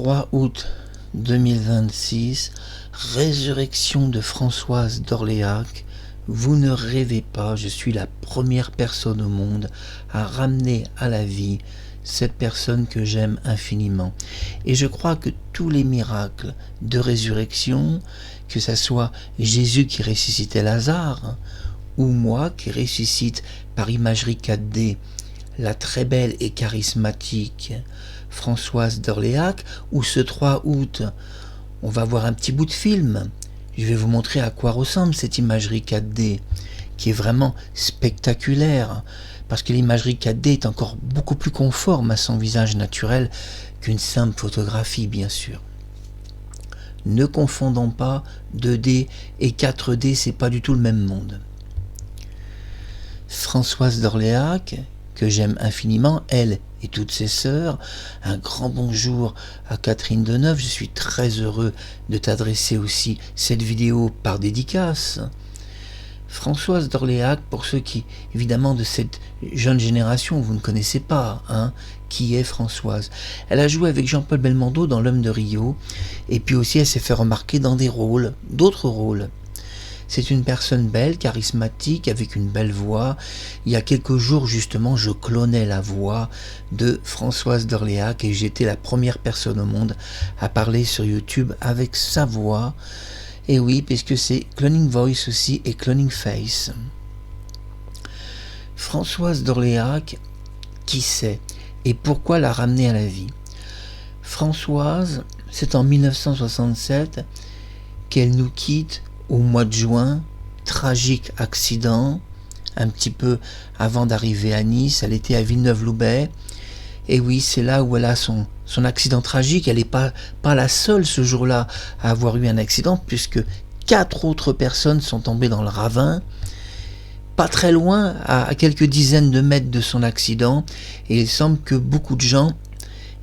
3 août 2026, résurrection de Françoise d'Orléac. Vous ne rêvez pas, je suis la première personne au monde à ramener à la vie cette personne que j'aime infiniment. Et je crois que tous les miracles de résurrection, que ce soit Jésus qui ressuscitait Lazare, ou moi qui ressuscite par imagerie 4D la très belle et charismatique Françoise d'Orléac, ou ce 3 août, on va voir un petit bout de film. Je vais vous montrer à quoi ressemble cette imagerie 4D, qui est vraiment spectaculaire, parce que l'imagerie 4D est encore beaucoup plus conforme à son visage naturel qu'une simple photographie, bien sûr. Ne confondons pas 2D et 4D, c'est pas du tout le même monde. Françoise d'Orléac, que j'aime infiniment, elle et toutes ses sœurs. Un grand bonjour à Catherine Deneuve. Je suis très heureux de t'adresser aussi cette vidéo par dédicace. Françoise d'Orléac, pour ceux qui, évidemment, de cette jeune génération, vous ne connaissez pas, qui est Françoise. Elle a joué avec Jean-Paul Belmondo dans L'Homme de Rio, et puis aussi elle s'est fait remarquer dans d'autres rôles. C'est une personne belle, charismatique, avec une belle voix. Il y a quelques jours, justement, je clonais la voix de Françoise d'Orléac et j'étais la première personne au monde à parler sur YouTube avec sa voix. Et oui, puisque c'est Cloning Voice aussi et Cloning Face. Françoise d'Orléac, qui c'est et pourquoi la ramener à la vie? Françoise, c'est en 1967 qu'elle nous quitte au mois de juin, tragique accident, un petit peu avant d'arriver à Nice. Elle était à Villeneuve-Loubet. Et oui, c'est là où elle a son accident tragique. Elle n'est pas la seule ce jour-là à avoir eu un accident, puisque 4 autres personnes sont tombées dans le ravin, pas très loin, à quelques dizaines de mètres de son accident. Et il semble que beaucoup de gens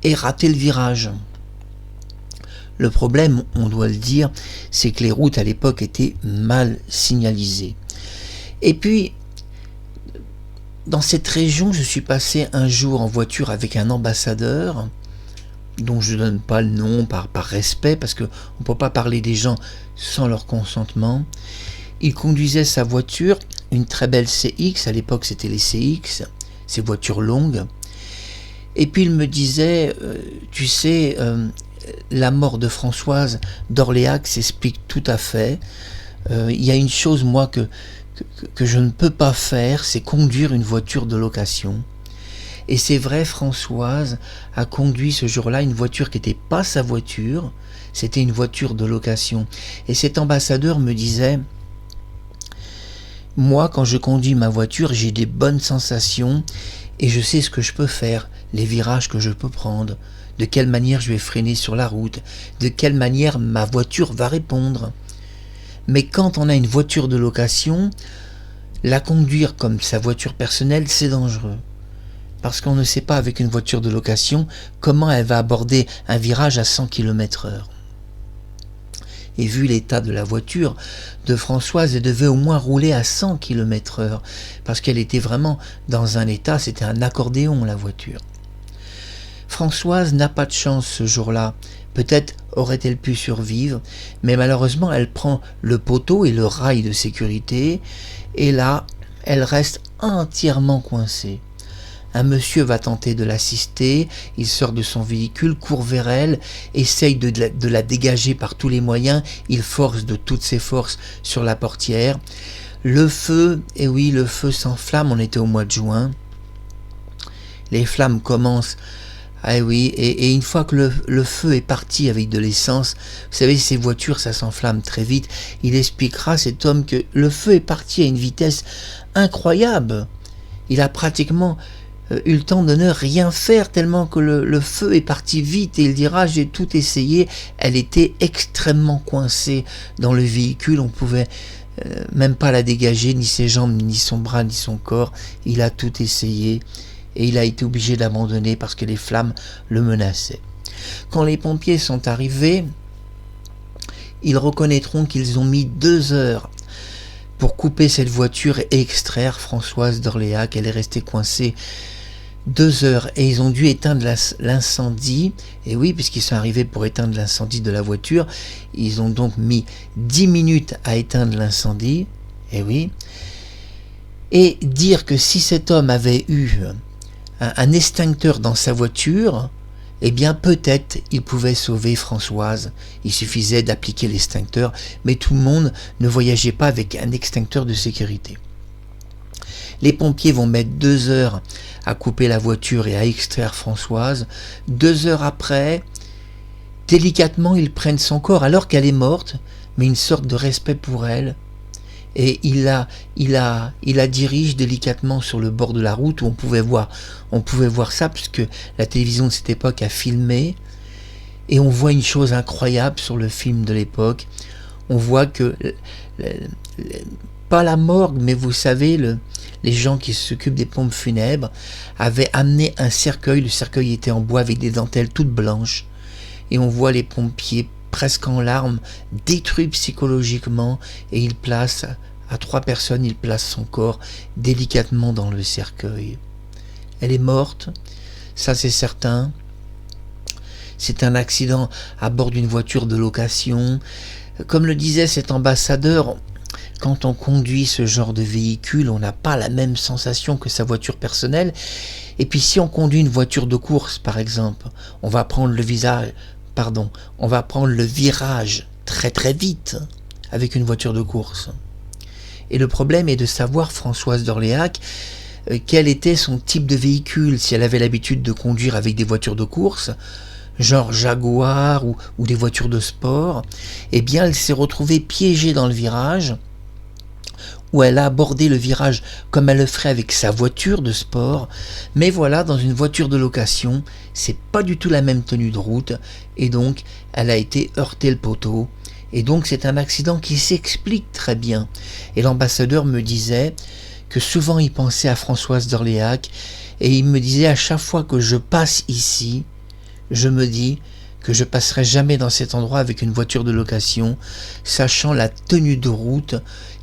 aient raté le virage. Le problème, on doit le dire, c'est que les routes à l'époque étaient mal signalisées. Et puis, dans cette région, je suis passé un jour en voiture avec un ambassadeur, dont je ne donne pas le nom par respect, parce qu'on ne peut pas parler des gens sans leur consentement. Il conduisait sa voiture, une très belle CX, à l'époque c'était les CX, ces voitures longues. Et puis il me disait, tu sais, la mort de Françoise d'Orléac s'explique tout à fait. Il y a une chose, moi, que je ne peux pas faire, c'est conduire une voiture de location. Et c'est vrai, Françoise a conduit ce jour-là une voiture qui n'était pas sa voiture, c'était une voiture de location. Et cet ambassadeur me disait, moi, quand je conduis ma voiture, j'ai des bonnes sensations et je sais ce que je peux faire, les virages que je peux prendre, de quelle manière je vais freiner sur la route, de quelle manière ma voiture va répondre. Mais quand on a une voiture de location, la conduire comme sa voiture personnelle, c'est dangereux. Parce qu'on ne sait pas avec une voiture de location comment elle va aborder un virage à 100 km/h. Et vu l'état de la voiture de Françoise, elle devait au moins rouler à 100 km/h. Parce qu'elle était vraiment dans un état, c'était un accordéon la voiture. Françoise n'a pas de chance ce jour-là. Peut-être aurait-elle pu survivre, mais malheureusement elle prend le poteau et le rail de sécurité, et là, elle reste entièrement coincée. Un monsieur va tenter de l'assister, il sort de son véhicule, court vers elle, essaye de la dégager par tous les moyens, il force de toutes ses forces sur la portière. Le feu, et oui, le feu s'enflamme, on était au mois de juin. Les flammes commencent. Ah oui, et une fois que le feu est parti avec de l'essence, vous savez, ces voitures, ça s'enflamme très vite. Il expliquera, cet homme, que le feu est parti à une vitesse incroyable. Il a pratiquement eu le temps de ne rien faire tellement que le feu est parti vite. Et il dira, j'ai tout essayé. Elle était extrêmement coincée dans le véhicule. On pouvait même pas la dégager, ni ses jambes, ni son bras, ni son corps. Il a tout essayé. Et il a été obligé d'abandonner parce que les flammes le menaçaient. Quand les pompiers sont arrivés, ils reconnaîtront qu'ils ont mis 2 heures pour couper cette voiture et extraire Françoise d'Orléac. Elle est restée coincée 2 heures et ils ont dû éteindre l'incendie. Et oui, puisqu'ils sont arrivés pour éteindre l'incendie de la voiture, ils ont donc mis 10 minutes à éteindre l'incendie. Et oui. Et dire que si cet homme avait eu un extincteur dans sa voiture, eh bien peut-être il pouvait sauver Françoise. Il suffisait d'appliquer l'extincteur, mais tout le monde ne voyageait pas avec un extincteur de sécurité. Les pompiers vont mettre 2 heures à couper la voiture et à extraire Françoise. 2 heures après, délicatement, ils prennent son corps alors qu'elle est morte, mais une sorte de respect pour elle. Et il la dirige délicatement sur le bord de la route où on pouvait voir ça puisque la télévision de cette époque a filmé. Et on voit une chose incroyable sur le film de l'époque. On voit que, pas la morgue, mais vous savez, les gens qui s'occupent des pompes funèbres avaient amené un cercueil. Le cercueil était en bois avec des dentelles toutes blanches. Et on voit les pompiers presque en larmes, détruits psychologiquement, et il place à 3 personnes, il place son corps délicatement dans le cercueil. Elle est morte, ça c'est certain. C'est un accident à bord d'une voiture de location. Comme le disait cet ambassadeur, quand on conduit ce genre de véhicule, on n'a pas la même sensation que sa voiture personnelle. Et puis si on conduit une voiture de course, par exemple, on va prendre le virage très très vite avec une voiture de course. Et le problème est de savoir, Françoise d'Orléac, quel était son type de véhicule. Si elle avait l'habitude de conduire avec des voitures de course, genre Jaguar ou des voitures de sport, eh bien elle s'est retrouvée piégée dans le virage, où elle a abordé le virage comme elle le ferait avec sa voiture de sport, mais voilà, dans une voiture de location, c'est pas du tout la même tenue de route, et donc elle a été heurtée le poteau, et donc c'est un accident qui s'explique très bien. Et l'ambassadeur me disait que souvent il pensait à Françoise d'Orléac, et il me disait à chaque fois que je passe ici, je me dis que je passerai jamais dans cet endroit avec une voiture de location, sachant la tenue de route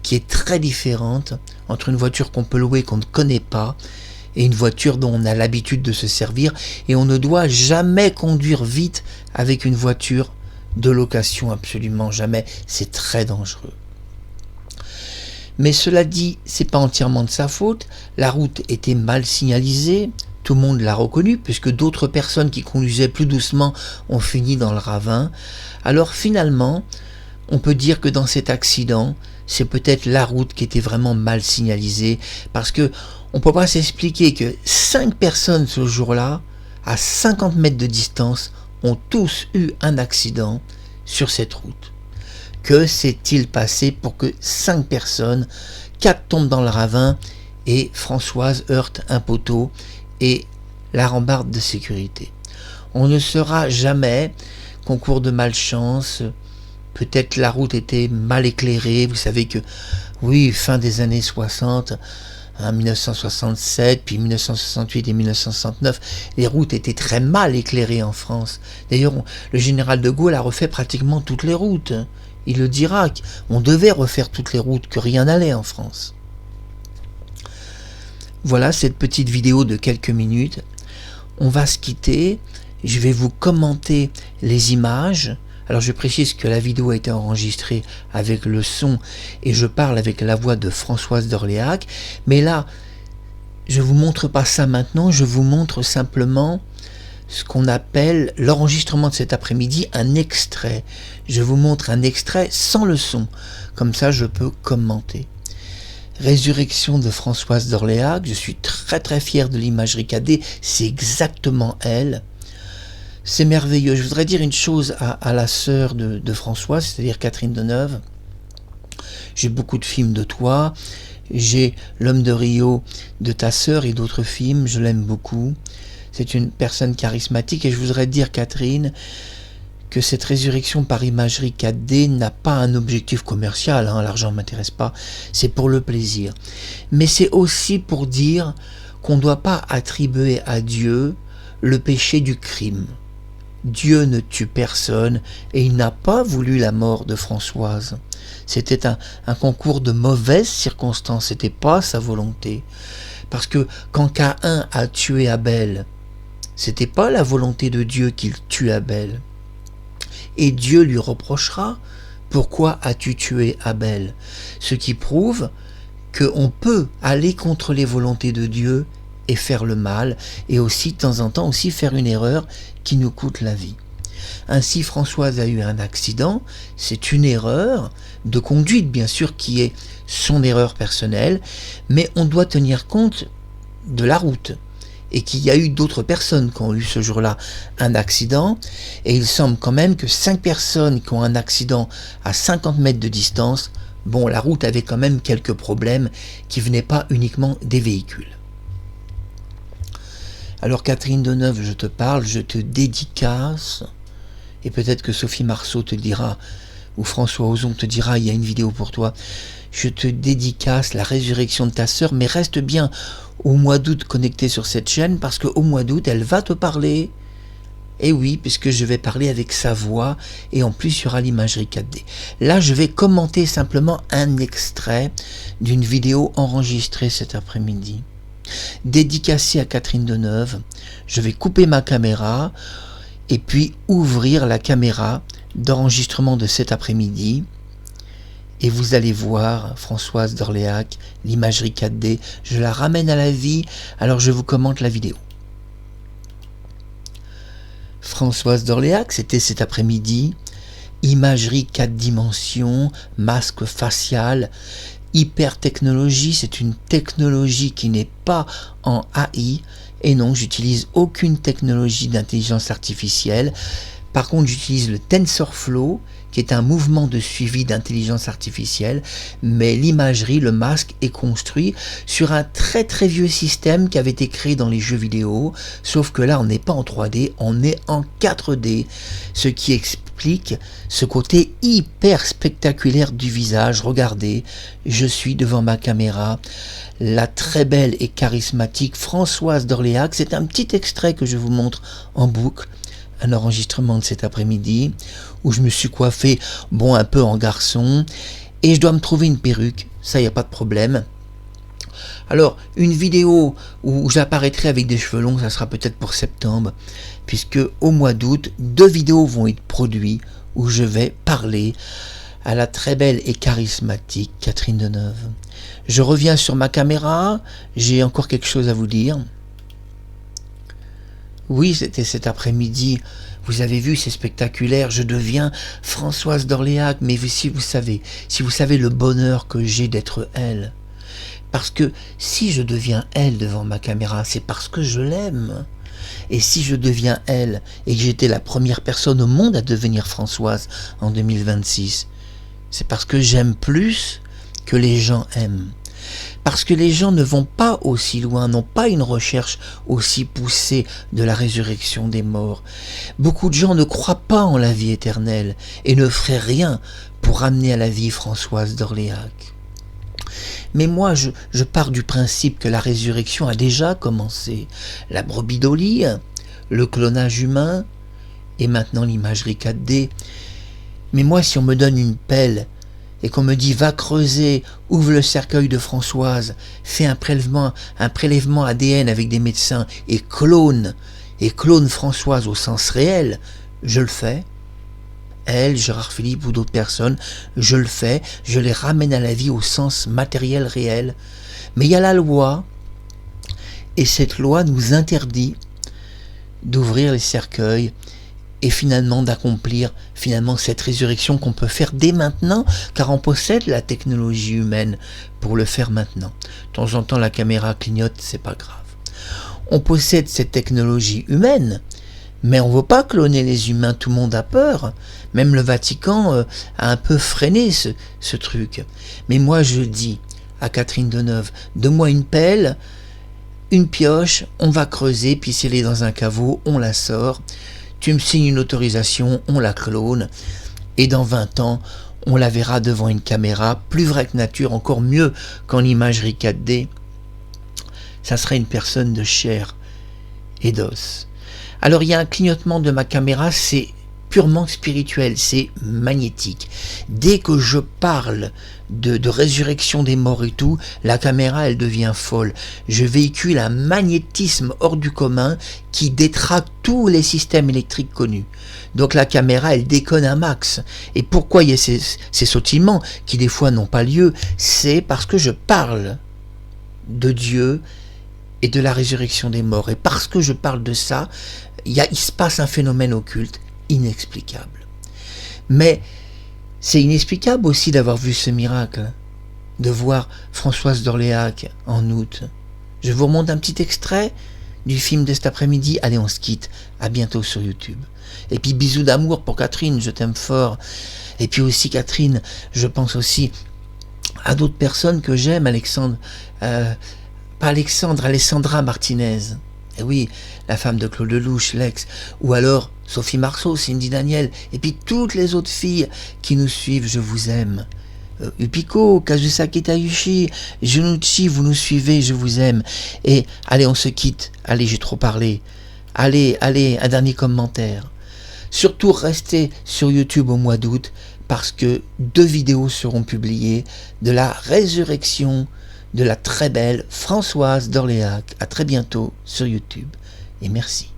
qui est très différente entre une voiture qu'on peut louer qu'on ne connaît pas et une voiture dont on a l'habitude de se servir, et on ne doit jamais conduire vite avec une voiture de location, absolument jamais, c'est très dangereux. Mais cela dit, c'est pas entièrement de sa faute, la route était mal signalisée, tout le monde l'a reconnu, puisque d'autres personnes qui conduisaient plus doucement ont fini dans le ravin. Alors finalement, on peut dire que dans cet accident, c'est peut-être la route qui était vraiment mal signalisée, parce que on peut pas s'expliquer que 5 personnes ce jour-là, à 50 mètres de distance, ont tous eu un accident sur cette route. Que s'est-il passé pour que 5 personnes, 4 tombent dans le ravin et Françoise heurte un poteau et la rambarde de sécurité? On ne saura jamais, concours de malchance, peut-être la route était mal éclairée. Vous savez que, oui, fin des années 60, 1967, puis 1968 et 1969, les routes étaient très mal éclairées en France. D'ailleurs, le général de Gaulle a refait pratiquement toutes les routes. Il le dira, on devait refaire toutes les routes, que rien n'allait en France. Voilà cette petite vidéo de quelques minutes. On va se quitter. Je vais vous commenter les images. Alors je précise que la vidéo a été enregistrée avec le son et je parle avec la voix de Françoise d'Orléac. Mais là, je ne vous montre pas ça maintenant, je vous montre simplement ce qu'on appelle l'enregistrement de cet après-midi, un extrait. Je vous montre un extrait sans le son, comme ça je peux commenter. Résurrection de Françoise d'Orléac, je suis très très fier de l'imagerie KD, c'est exactement elle. C'est merveilleux. Je voudrais dire une chose à la sœur de Françoise, c'est-à-dire Catherine Deneuve. J'ai beaucoup de films de toi, j'ai L'Homme de Rio de ta sœur et d'autres films, je l'aime beaucoup. C'est une personne charismatique et je voudrais dire, Catherine, que cette résurrection par imagerie 4D n'a pas un objectif commercial, l'argent ne m'intéresse pas, c'est pour le plaisir. Mais c'est aussi pour dire qu'on ne doit pas attribuer à Dieu le péché du crime. Dieu ne tue personne et il n'a pas voulu la mort de Françoise. C'était un concours de mauvaises circonstances, c'était pas sa volonté. Parce que quand Caïn a tué Abel, c'était pas la volonté de Dieu qu'il tue Abel. Et Dieu lui reprochera, pourquoi as-tu tué Abel? Ce qui prouve qu'on peut aller contre les volontés de Dieu et faire le mal, et aussi de temps en temps aussi faire une erreur qui nous coûte la vie. Ainsi, Françoise a eu un accident, c'est une erreur de conduite bien sûr qui est son erreur personnelle, mais on doit tenir compte de la route et qu'il y a eu d'autres personnes qui ont eu ce jour-là un accident, et il semble quand même que 5 personnes qui ont un accident à 50 mètres de distance, bon, la route avait quand même quelques problèmes qui venaient pas uniquement des véhicules. Alors Catherine Deneuve, je te parle, je te dédicace, et peut-être que Sophie Marceau te dira, ou François Ozon te dira, il y a une vidéo pour toi, je te dédicace la résurrection de ta sœur, mais reste bien au mois d'août connecté sur cette chaîne, parce qu'au mois d'août, elle va te parler, et oui, puisque je vais parler avec sa voix, et en plus il y aura l'imagerie 4D. Là, je vais commenter simplement un extrait d'une vidéo enregistrée cet après-midi, dédicacée à Catherine Deneuve. Je vais couper ma caméra, et puis ouvrir la caméra d'enregistrement de cet après-midi, et vous allez voir Françoise d'Orléac, l'imagerie 4D, je la ramène à la vie, alors je vous commente la vidéo. Françoise d'Orléac, c'était cet après-midi, imagerie 4 dimensions, masque facial, hyper technologie, c'est une technologie qui n'est pas en AI, et non, j'utilise aucune technologie d'intelligence artificielle. Par contre, j'utilise le TensorFlow, qui est un mouvement de suivi d'intelligence artificielle, mais l'imagerie, le masque est construit sur un très très vieux système qui avait été créé dans les jeux vidéo, sauf que là on n'est pas en 3D, on est en 4D, ce qui explique ce côté hyper spectaculaire du visage. Regardez, je suis devant ma caméra, la très belle et charismatique Françoise d'Orléac, c'est un petit extrait que je vous montre en boucle, un enregistrement de cet après-midi où je me suis coiffé, bon, un peu en garçon, et je dois me trouver une perruque, ça y a pas de problème. Alors, une vidéo où j'apparaîtrai avec des cheveux longs, ça sera peut-être pour septembre, puisque au mois d'août, 2 vidéos vont être produites où je vais parler à la très belle et charismatique Catherine Deneuve. Je reviens sur ma caméra, j'ai encore quelque chose à vous dire. Oui, c'était cet après-midi, vous avez vu, c'est spectaculaire, je deviens Françoise d'Orléac, mais si vous savez le bonheur que j'ai d'être elle, parce que si je deviens elle devant ma caméra, c'est parce que je l'aime, et si je deviens elle, et que j'étais la première personne au monde à devenir Françoise en 2026, c'est parce que j'aime plus que les gens aiment. Parce que les gens ne vont pas aussi loin, n'ont pas une recherche aussi poussée de la résurrection des morts. Beaucoup de gens ne croient pas en la vie éternelle et ne feraient rien pour ramener à la vie Françoise d'Orléac. Mais moi, je pars du principe que la résurrection a déjà commencé. La brebis d'Oli, le clonage humain et maintenant l'imagerie 4D. Mais moi, si on me donne une pelle et qu'on me dit va creuser, ouvre le cercueil de Françoise, fais un prélèvement ADN avec des médecins et clone Françoise au sens réel, je le fais. Elle, Gérard Philippe ou d'autres personnes, je le fais, je les ramène à la vie au sens matériel réel. Mais il y a la loi, et cette loi nous interdit d'ouvrir les cercueils et finalement d'accomplir cette résurrection qu'on peut faire dès maintenant, car on possède la technologie humaine pour le faire maintenant. De temps en temps la caméra clignote, c'est pas grave. On possède cette technologie humaine, mais on ne veut pas cloner les humains, tout le monde a peur. Même le Vatican a un peu freiné ce truc. Mais moi je dis à Catherine Deneuve, donne-moi une pelle, une pioche, on va creuser, puis si elle est dans un caveau, on la sort. Tu me signes une autorisation, on la clone, et dans 20 ans, on la verra devant une caméra, plus vraie que nature, encore mieux qu'en imagerie 4D. Ça serait une personne de chair et d'os. Alors il y a un clignotement de ma caméra, c'est purement spirituel, c'est magnétique. Dès que je parle de résurrection des morts et tout, la caméra elle devient folle. Je véhicule un magnétisme hors du commun qui détraque tous les systèmes électriques connus. Donc la caméra elle déconne un max. Et pourquoi il y a ces sautillements qui des fois n'ont pas lieu? C'est parce que je parle de Dieu et de la résurrection des morts. Et parce que je parle de ça, il se passe un phénomène occulte inexplicable. Mais c'est inexplicable aussi d'avoir vu ce miracle, de voir Françoise d'Orléac en août. Je vous remonte un petit extrait du film de cet après-midi. Allez, on se quitte. À bientôt sur YouTube. Et puis bisous d'amour pour Catherine, je t'aime fort. Et puis aussi Catherine, je pense aussi à d'autres personnes que j'aime, Alexandre, pas Alexandre, Alessandra Martinez. Et oui, la femme de Claude Lelouch, l'ex. Ou alors Sophie Marceau, Cindy Daniel. Et puis toutes les autres filles qui nous suivent, je vous aime. Upiko, Kazusaki Tayushi, Junuchi, vous nous suivez, je vous aime. Et allez, on se quitte. Allez, j'ai trop parlé. Allez, un dernier commentaire. Surtout restez sur YouTube au mois d'août parce que 2 vidéos seront publiées de la résurrection de la très belle Françoise d'Orléac. À très bientôt sur YouTube et merci.